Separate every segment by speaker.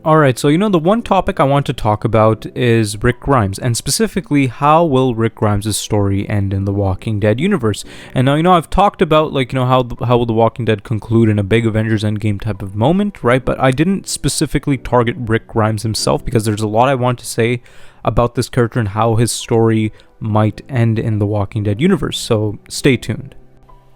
Speaker 1: Alright, so the one topic I want to talk about is Rick Grimes, and specifically, how will Rick Grimes' story end in the Walking Dead universe? And now, I've talked about, how will the Walking Dead conclude in a big Avengers Endgame type of moment, right? But I didn't specifically target Rick Grimes himself, because there's a lot I want to say about this character and how his story might end in the Walking Dead universe, so stay tuned.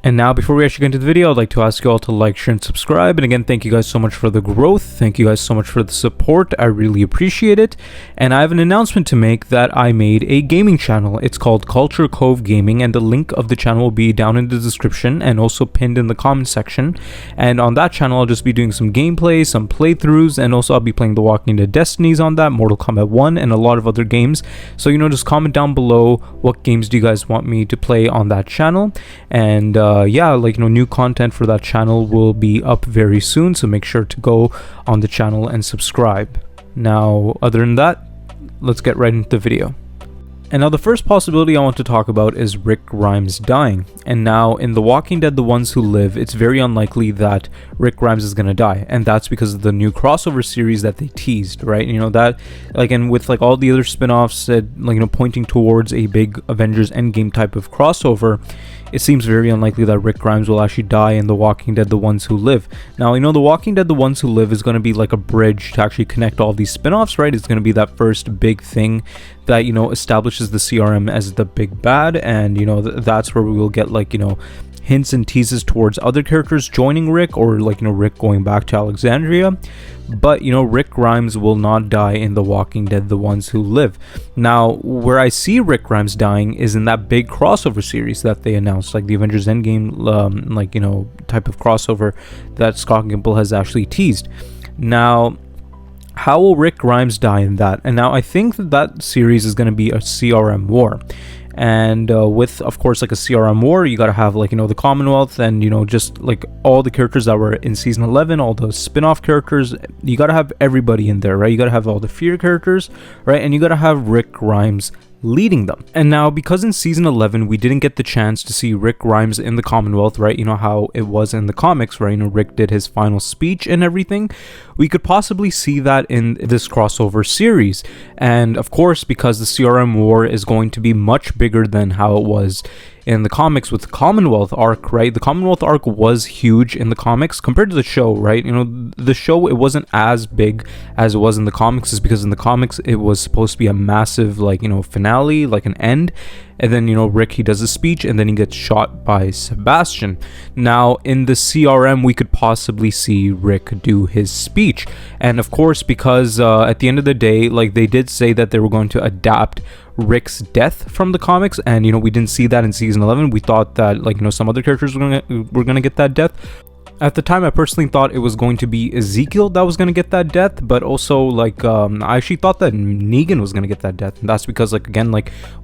Speaker 1: And now, before we actually get into the video, I'd like to ask you all to like, share, and subscribe. And again, thank you guys so much for the growth. Thank you guys so much for the support. I really appreciate it. And I have an announcement to make that I made a gaming channel. It's called Culture Cove Gaming, and the link of the channel will be down in the description and also pinned in the comment section. And on that channel, I'll just be doing some gameplay, some playthroughs, and also I'll be playing the Walking Dead Destinies on that, Mortal Kombat 1, and a lot of other games. So, just comment down below what games do you guys want me to play on that channel. And new content for that channel will be up very soon, so make sure to go on the channel and subscribe. Now, other than that, let's get right into the video. And now the first possibility I want to talk about is Rick Grimes dying. And now in The Walking Dead, The Ones Who Live, it's very unlikely that Rick Grimes is gonna die, and that's because of the new crossover series that they teased, right? That, and with all the other spin-offs that, pointing towards a big Avengers Endgame type of crossover, it seems very unlikely that Rick Grimes will actually die in The Walking Dead, The Ones Who Live. Now, The Walking Dead, The Ones Who Live is going to be like a bridge to actually connect all these spin-offs, right? It's going to be that first big thing that, establishes the CRM as the big bad, and, that's where we will get, hints and teases towards other characters joining Rick, or Rick going back to Alexandria. But Rick Grimes will not die in The Walking Dead, The Ones Who Live. Now, where I see Rick Grimes dying is in that big crossover series that they announced, like the Avengers Endgame type of crossover that Scott Gimple has actually teased. Now, how will Rick Grimes die in that? And now I think that series is going to be a CRM war. And with, of course, a CRM war, you gotta have the Commonwealth, and just all the characters that were in season 11, all the spin-off characters. You gotta have everybody in there, right? You gotta have all the Fear characters, right? And you gotta have Rick Grimes leading them. And now, because in season 11 we didn't get the chance to see Rick Grimes in the Commonwealth, right? How it was in the comics, right? Rick did his final speech and everything. We could possibly see that in this crossover series. And of course, because the CRM war is going to be much bigger than how it was in the comics with the Commonwealth arc, right? The Commonwealth arc was huge in the comics compared to the show, right? The show, it wasn't as big as it was in the comics, is because in the comics it was supposed to be a massive finale, an end. And then, Rick, he does a speech, and then he gets shot by Sebastian. Now, in the CRM, we could possibly see Rick do his speech. And of course, because at the end of the day, they did say that they were going to adapt Rick's death from the comics, and we didn't see that in season 11. We thought that some other characters were gonna get that death. At the time, I personally thought it was going to be Ezekiel that was going to get that death, but also, I actually thought that Negan was going to get that death. And that's because, again,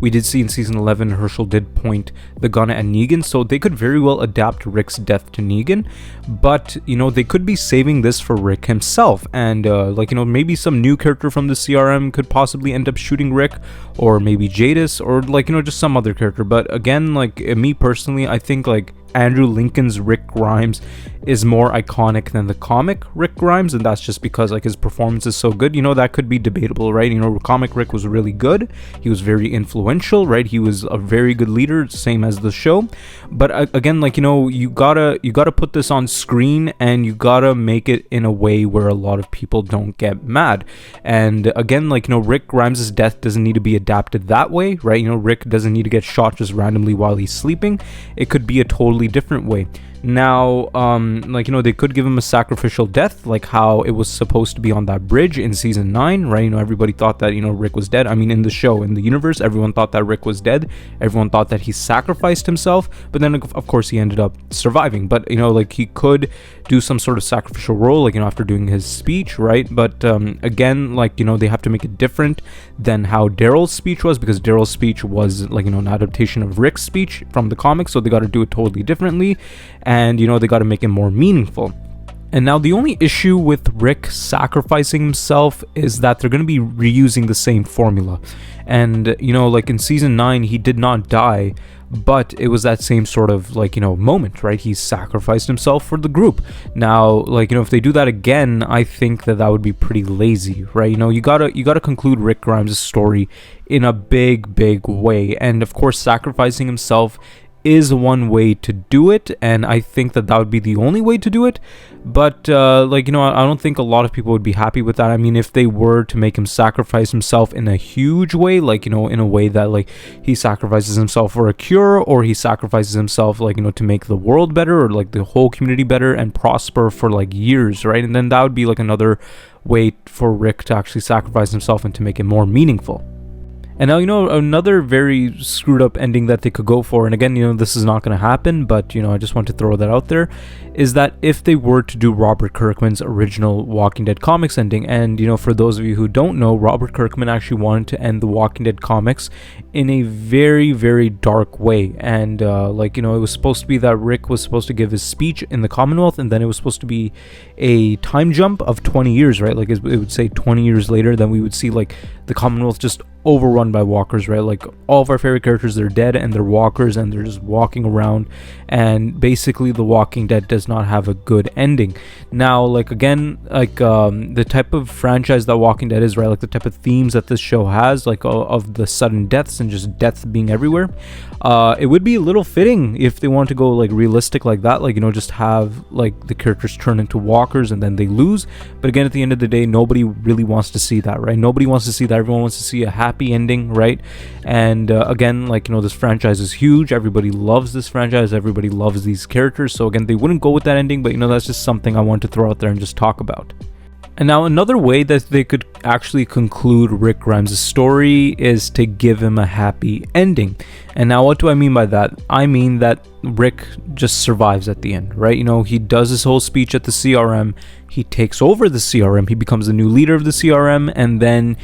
Speaker 1: we did see in season 11, Herschel did point the gun at Negan, so they could very well adapt Rick's death to Negan. But, they could be saving this for Rick himself. And, maybe some new character from the CRM could possibly end up shooting Rick, or maybe Jadis, or, just some other character. But, again, me personally, I think, Andrew Lincoln's Rick Grimes is more iconic than the comic Rick Grimes, and that's just because his performance is so good. That could be debatable, right? Comic Rick was really good. He was very influential, right? He was a very good leader, same as the show. But again, you gotta put this on screen, and you gotta make it in a way where a lot of people don't get mad. And again, Rick Grimes' death doesn't need to be adapted that way, right? Rick doesn't need to get shot just randomly while he's sleeping. It could be a totally different way. Now, they could give him a sacrificial death, like how it was supposed to be on that bridge in season 9, right? Everybody thought that, Rick was dead. I mean, in the show, in the universe, everyone thought that Rick was dead. Everyone thought that he sacrificed himself, but then, of course, he ended up surviving. But, he could do some sort of sacrificial role, after doing his speech, right? But, again, they have to make it different than how Daryl's speech was, because Daryl's speech was, an adaptation of Rick's speech from the comics, so they got to do it totally differently. And, they got to make it more meaningful. And now the only issue with Rick sacrificing himself is that they're going to be reusing the same formula. And, in season 9, he did not die but it was that same sort of like, moment, right? He sacrificed himself for the group. Now, like, if they do that again, I think that would be pretty lazy, right? You gotta conclude Rick Grimes' story in a big way, and of course sacrificing himself is one way to do it, and I think that would be the only way to do it. But I don't think a lot of people would be happy with that. I mean, if they were to make him sacrifice himself in a huge way, like, in a way that like he sacrifices himself for a cure, or he sacrifices himself like, to make the world better, or like the whole community better and prosper for like years, right? And then that would be like another way for Rick to actually sacrifice himself and to make it more meaningful. And now, another very screwed up ending that they could go for, and again, this is not going to happen, but, I just want to throw that out there, is that if they were to do Robert Kirkman's original Walking Dead comics ending, and, for those of you who don't know, Robert Kirkman actually wanted to end the Walking Dead comics in a very dark way, and, it was supposed to be that Rick was supposed to give his speech in the Commonwealth, and then it was supposed to be a time jump of 20 years, right? Like, it would say 20 years later, then we would see, like, the Commonwealth just overrun by walkers, right? Like, all of our favorite characters, they're dead and they're walkers and they're just walking around, and basically the Walking Dead does not have a good ending. Now, like, again, like, the type of franchise that Walking Dead is, right? Like, the type of themes that this show has, like, of the sudden deaths and just death being everywhere, it would be a little fitting if they want to go like realistic like that, like, just have like the characters turn into walkers and then they lose. But again, at the end of the day, nobody really wants to see that, right? Nobody wants to see that. Everyone wants to see a happy ending, right? And again, like, this franchise is huge. Everybody loves this franchise. Everybody loves these characters. So again, they wouldn't go with that ending, but that's just something I want to throw out there and just talk about. And now another way that they could actually conclude Rick Grimes' story is to give him a happy ending. And now what do I mean by that? I mean that Rick just survives at the end, right? He does his whole speech at the CRM. He takes over the CRM. He becomes the new leader of the CRM, and then,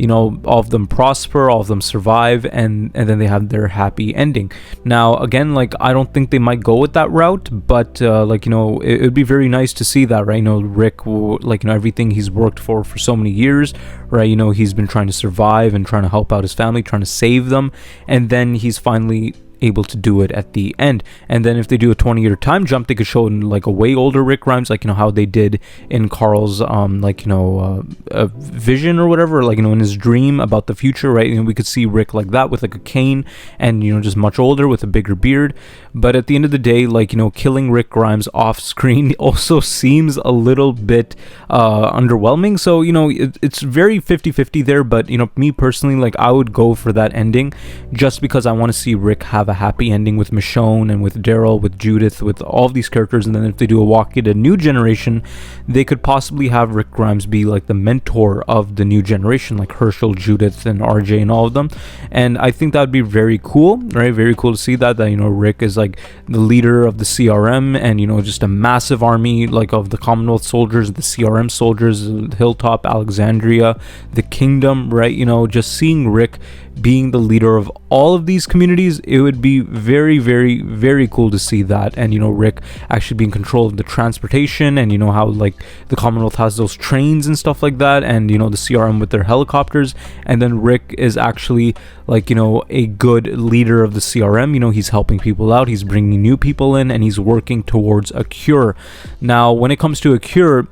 Speaker 1: all of them prosper, all of them survive, and then they have their happy ending. Now, again, like, I don't think they might go with that route, but it would be very nice to see that, right? Rick will, like, everything he's worked for so many years, right? He's been trying to survive and trying to help out his family, trying to save them, and then he's finally able to do it at the end. And then if they do a 20-year time jump, they could show like a way older Rick Grimes, like, how they did in Carl's a vision or whatever, like, in his dream about the future, right? We could see Rick like that with like a cane and, just much older with a bigger beard. But at the end of the day, like, killing Rick Grimes off screen also seems a little bit underwhelming. So, it's very 50-50 there, but, me personally, like, I would go for that ending just because I want to see Rick have a happy ending with Michonne and with Daryl, with Judith, with all of these characters. And then if they do a Walking Dead new generation, they could possibly have Rick Grimes be like the mentor of the new generation, like Herschel, Judith, and RJ, and all of them. And I think that would be very cool, right? Very cool to see that Rick is like the leader of the CRM, and just a massive army like of the Commonwealth soldiers, the CRM soldiers, Hilltop, Alexandria, the Kingdom, right? Just seeing Rick being the leader of all of these communities, it would be very cool to see that. And Rick actually be in control of the transportation, and how like the Commonwealth has those trains and stuff like that, and the CRM with their helicopters, and then Rick is actually like a good leader of the CRM. He's helping people out, he's bringing new people in, and he's working towards a cure. Now when it comes to a cure,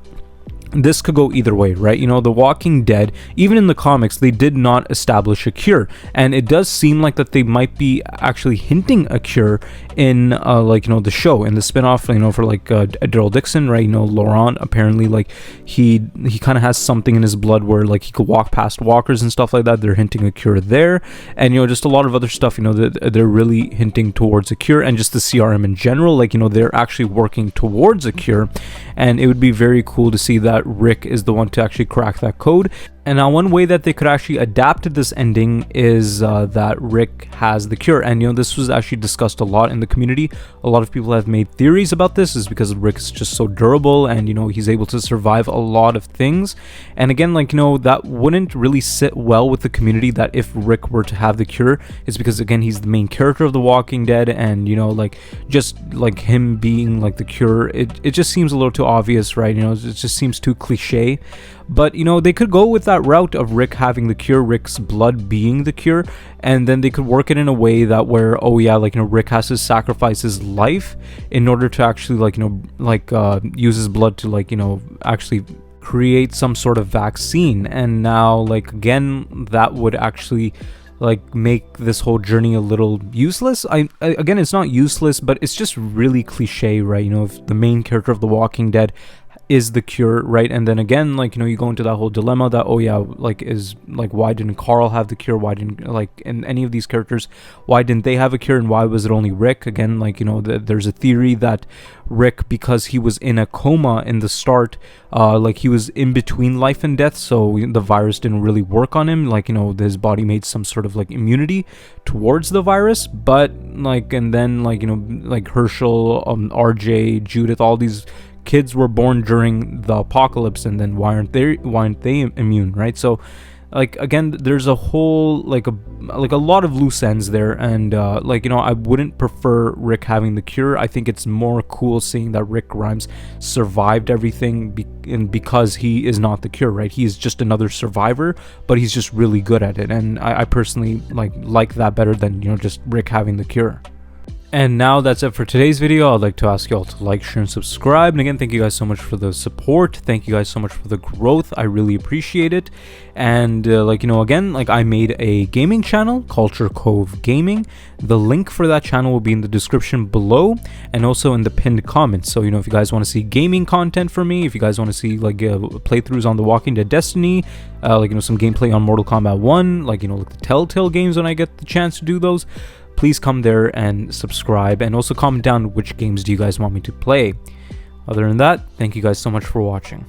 Speaker 1: this could go either way, right? The Walking Dead, even in the comics, they did not establish a cure, and it does seem like that they might be actually hinting a cure in the show, in the spinoff, for like Daryl Dixon, right? Laurent, apparently, like, he kind of has something in his blood where like he could walk past walkers and stuff like that. They're hinting a cure there, and just a lot of other stuff, that they're really hinting towards a cure. And just the CRM in general, like, they're actually working towards a cure, and it would be very cool to see that Rick is the one to actually crack that code. And now one way that they could actually adapt this ending is that Rick has the cure. And this was actually discussed a lot in the community. A lot of people have made theories about this, is because Rick is just so durable, and he's able to survive a lot of things. And again, like, that wouldn't really sit well with the community, that if Rick were to have the cure, it's because again he's the main character of The Walking Dead, and like just like him being like the cure, it just seems a little too obvious, right? It just seems too cliche. But you know, they could go with that route of Rick having the cure, Rick's blood being the cure, and then they could work it in a way that where, oh yeah, like, you know, Rick has to sacrifice his life in order to actually, like, you know, like use his blood to, like, you know, actually create some sort of vaccine. And now, like, again, that would actually like make this whole journey a little useless. Again, it's not useless, but it's just really cliche, right? You know, if the main character of The Walking Dead is the cure, right? And then again, like, you know, you go into that whole dilemma that, oh yeah, like, is like, why didn't Carl have the cure? Why didn't, like, in any of these characters, why didn't they have a cure, and why was it only Rick? Again, like, you know, there's a theory that Rick, because he was in a coma in the start, like, he was in between life and death, so the virus didn't really work on him. Like, you know, his body made some sort of like immunity towards the virus, but like, and then, like, you know, like Herschel, RJ, Judith, all these kids were born during the apocalypse, and then why aren't they immune, right? So, like, again, there's a whole like a lot of loose ends there, and like, you know, I wouldn't prefer Rick having the cure. I think it's more cool seeing that Rick Grimes survived everything because he is not the cure, right? He's just another survivor, but he's just really good at it, and I personally like that better than, you know, just Rick having the cure. And now that's it for today's video. I'd like to ask you all to like, share, and subscribe. And again, thank you guys so much for the support. Thank you guys so much for the growth. I really appreciate it. And like, you know, again, like, I made a gaming channel, Culture Cove Gaming. The link for that channel will be in the description below and also in the pinned comments. So, you know, if you guys want to see gaming content from me, if you guys want to see like playthroughs on The Walking Dead Destiny, like, you know, some gameplay on Mortal Kombat 1, like, you know, like the Telltale games when I get the chance to do those, please come there and subscribe, and also comment down which games do you guys want me to play. Other than that, thank you guys so much for watching.